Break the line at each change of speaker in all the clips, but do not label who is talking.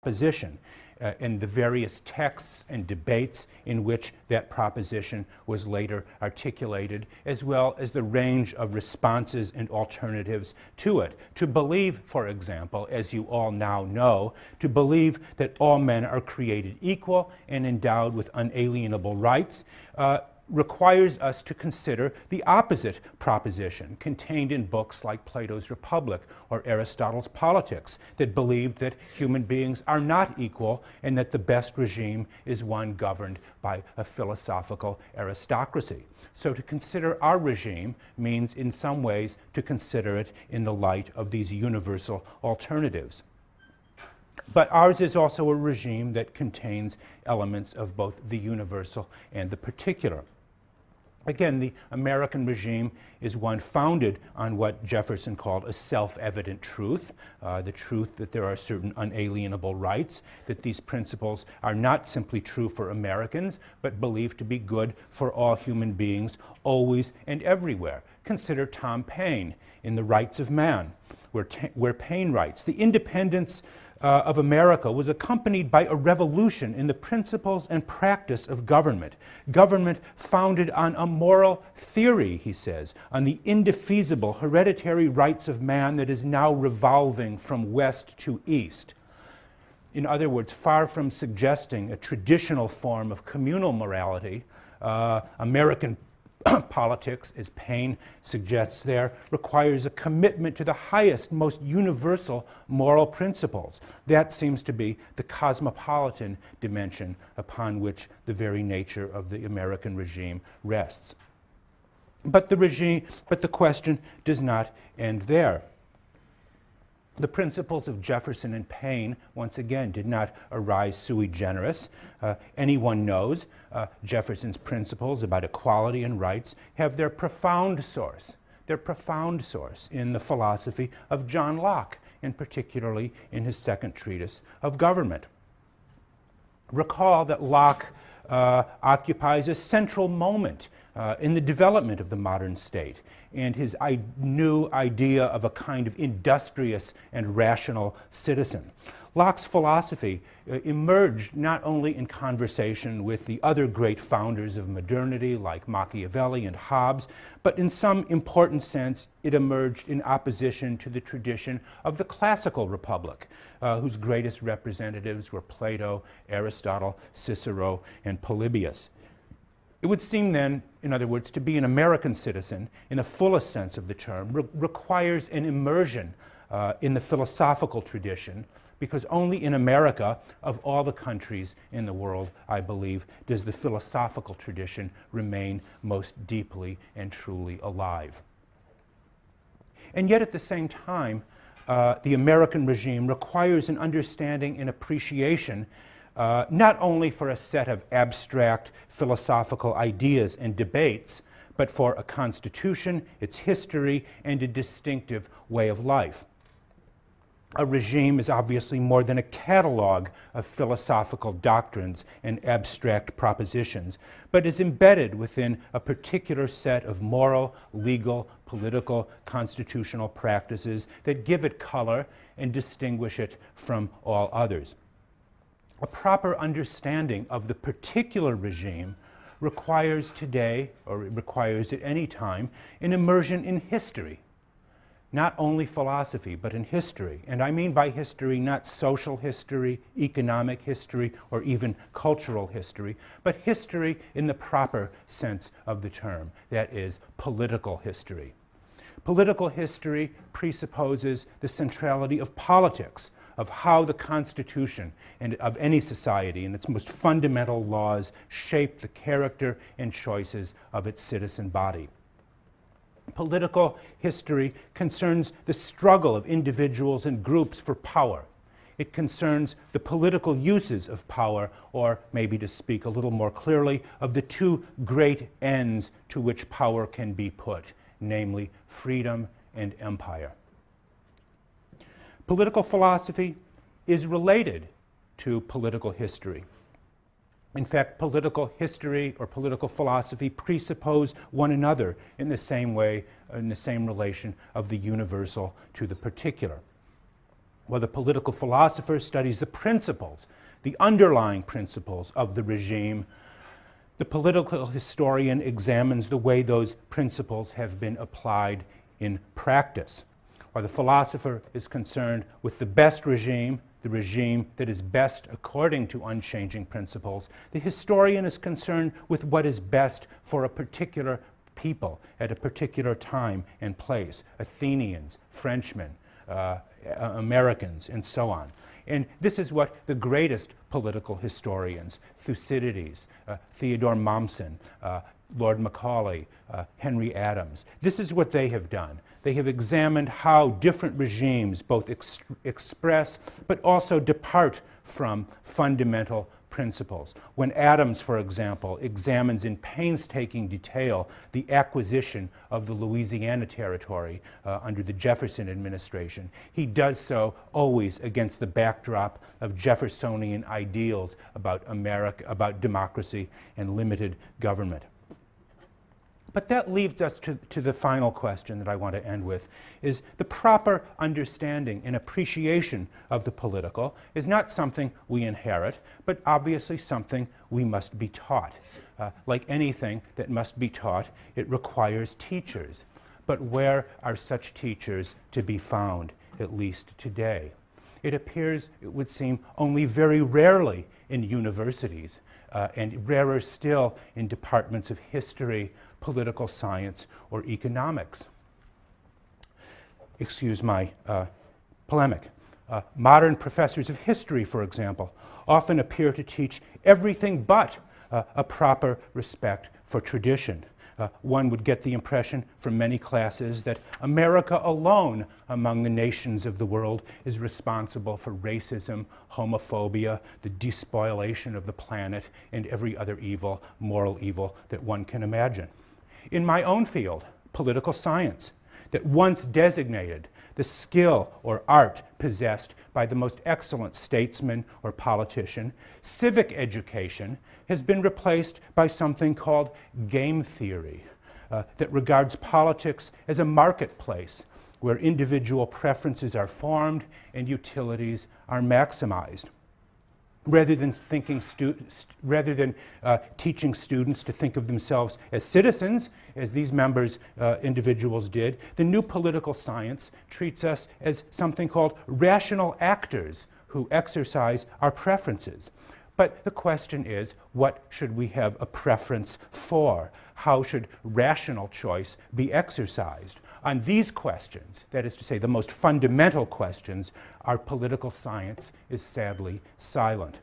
proposition and the various texts and debates in which that proposition was later articulated, as well as the range of responses and alternatives to it. To believe, for example, as you all now know, to believe that all men are created equal and endowed with unalienable rights requires us to consider the opposite proposition contained in books like Plato's Republic or Aristotle's Politics, that believed that human beings are not equal and that the best regime is one governed by a philosophical aristocracy. So to consider our regime means in some ways to consider it in the light of these universal alternatives. But ours is also a regime that contains elements of both the universal and the particular. Again, the American regime is one founded on what Jefferson called a self-evident truth, the truth that there are certain unalienable rights, that these principles are not simply true for Americans, but believed to be good for all human beings, always and everywhere. Consider Tom Paine in The Rights of Man, where Paine writes, "The independence of America was accompanied by a revolution in the principles and practice of government. Government founded on a moral theory," he says, "on the indefeasible hereditary rights of man that is now revolving from west to east." In other words, far from suggesting a traditional form of communal morality, American politics, as Paine suggests there, requires a commitment to the highest, most universal moral principles. That seems to be the cosmopolitan dimension upon which the very nature of the American regime rests. But the question does not end there. The principles of Jefferson and Paine, once again, did not arise sui generis. Anyone knows Jefferson's principles about equality and rights have their profound source in the philosophy of John Locke, and particularly in his second treatise of government. Recall that Locke occupies a central moment in the development of the modern state, and his new idea of a kind of industrious and rational citizen. Locke's philosophy emerged not only in conversation with the other great founders of modernity like Machiavelli and Hobbes, but in some important sense it emerged in opposition to the tradition of the classical republic, whose greatest representatives were Plato, Aristotle, Cicero, and Polybius. It would seem then, in other words, to be an American citizen, in the fullest sense of the term, requires an immersion in the philosophical tradition, because only in America, of all the countries in the world, I believe, does the philosophical tradition remain most deeply and truly alive. And yet at the same time, the American regime requires an understanding and appreciation not only for a set of abstract philosophical ideas and debates, but for a constitution, its history, and a distinctive way of life. A regime is obviously more than a catalog of philosophical doctrines and abstract propositions, but is embedded within a particular set of moral, legal, political, constitutional practices that give it color and distinguish it from all others. A proper understanding of the particular regime requires today, or it requires at any time, an immersion in history. Not only philosophy, but in history. And I mean by history not social history, economic history, or even cultural history, but history in the proper sense of the term, that is, political history. Political history presupposes the centrality of politics, of how the Constitution and of any society and its most fundamental laws shape the character and choices of its citizen body. Political history concerns the struggle of individuals and groups for power. It concerns the political uses of power, or maybe to speak a little more clearly, of the two great ends to which power can be put, namely freedom and empire. Political philosophy is related to political history. In fact, political history or political philosophy presuppose one another in the same way, in the same relation of the universal to the particular. while the political philosopher studies the principles, the underlying principles of the regime, the political historian examines the way those principles have been applied in practice. While the philosopher is concerned with the best regime, the regime that is best according to unchanging principles, the historian is concerned with what is best for a particular people at a particular time and place, Athenians, Frenchmen, Americans, and so on. And this is what the greatest political historians, Thucydides, Theodore Mommsen, Lord Macaulay, Henry Adams, this is what they have done. They have examined how different regimes both express but also depart from fundamental principles. When Adams, for example, examines in painstaking detail the acquisition of the Louisiana Territory under the Jefferson administration, he does so always against the backdrop of Jeffersonian ideals about America, about democracy and limited government. But that leads us to the final question that I want to end with, is the proper understanding and appreciation of the political is not something we inherit, but obviously something we must be taught. Like anything that must be taught, it requires teachers. But where are such teachers to be found, at least today? It appears, it would seem, only very rarely in universities, and rarer still in departments of history, political science, or economics. Excuse my polemic. Modern professors of history, for example, often appear to teach everything but a proper respect for tradition. One would get the impression from many classes that America alone among the nations of the world is responsible for racism, homophobia, the despoilation of the planet, and every other evil, moral evil that one can imagine. In my own field, political science, that once designated the skill or art possessed by the most excellent statesman or politician, civic education has been replaced by something called game theory, that regards politics as a marketplace where individual preferences are formed and utilities are maximized. Rather than teaching students to think of themselves as citizens, as these individuals did, the new political science treats us as something called rational actors who exercise our preferences. But the question is, what should we have a preference for? How should rational choice be exercised? On these questions, that is to say, the most fundamental questions, our political science is sadly silent.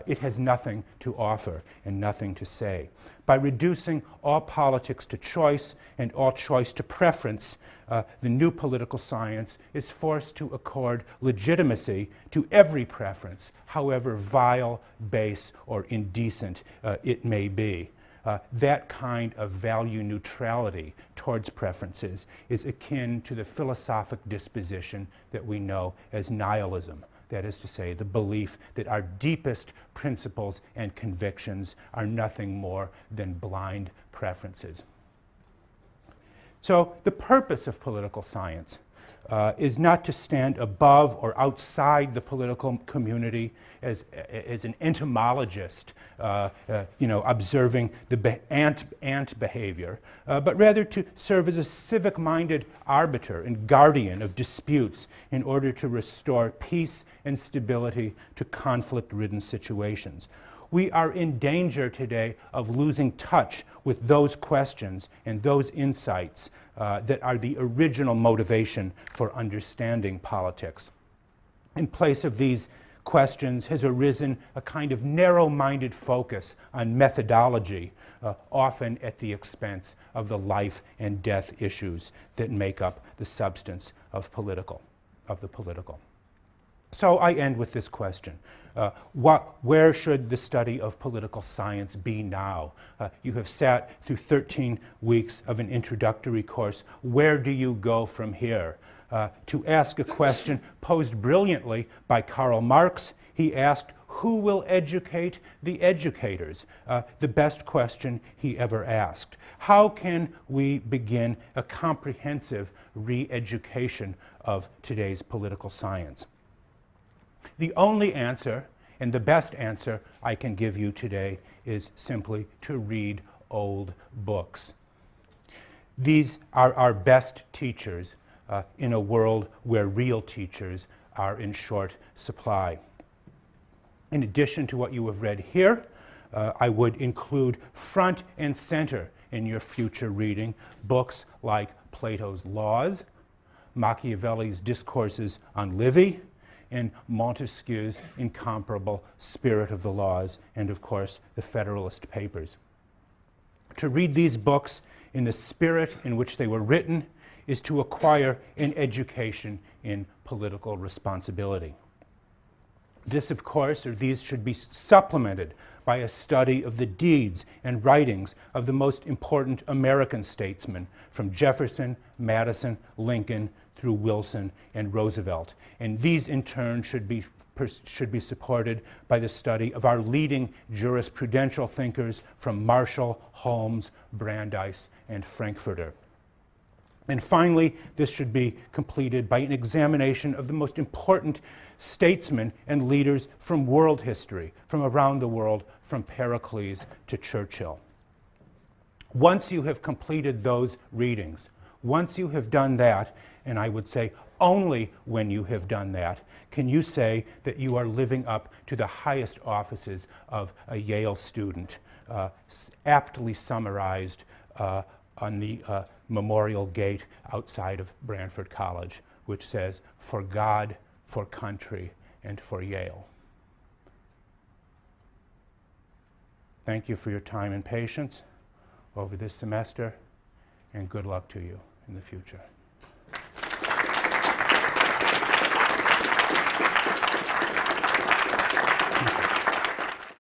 It has nothing to offer and nothing to say. By reducing all politics to choice and all choice to preference, the new political science is forced to accord legitimacy to every preference, however vile, base, or indecent it may be. That kind of value neutrality towards preferences is akin to the philosophic disposition that we know as nihilism. That is to say, the belief that our deepest principles and convictions are nothing more than blind preferences. So the purpose of political science is not to stand above or outside the political community as an entomologist, observing the ant behavior, but rather to serve as a civic-minded arbiter and guardian of disputes in order to restore peace and stability to conflict-ridden situations. We are in danger today of losing touch with those questions and those insights that are the original motivation for understanding politics. In place of these questions has arisen a kind of narrow-minded focus on methodology, often at the expense of the life and death issues that make up the substance of the political. So I end with this question. Where should the study of political science be now? You have sat through 13 weeks of an introductory course. Where do you go from here? To ask a question posed brilliantly by Karl Marx, he asked, who will educate the educators? The best question he ever asked. How can we begin a comprehensive re-education of today's political science? The only answer, and the best answer I can give you today, is simply to read old books. These are our best teachers in a world where real teachers are in short supply. In addition to what you have read here, I would include front and center in your future reading books like Plato's Laws, Machiavelli's Discourses on Livy, and Montesquieu's incomparable Spirit of the Laws, and of course, the Federalist Papers. To read these books in the spirit in which they were written is to acquire an education in political responsibility. This, of course, or these should be supplemented by a study of the deeds and writings of the most important American statesmen, from Jefferson, Madison, Lincoln, through Wilson and Roosevelt. And these, in turn, should be supported by the study of our leading jurisprudential thinkers from Marshall, Holmes, Brandeis, and Frankfurter. And finally, this should be completed by an examination of the most important statesmen and leaders from world history, from around the world, from Pericles to Churchill. Once you have completed those readings, once you have done that, and I would say only when you have done that, can you say that you are living up to the highest offices of a Yale student, aptly summarized on the memorial gate outside of Branford College, which says, "For God, for country, and for Yale." Thank you for your time and patience over this semester, and good luck to you in the future.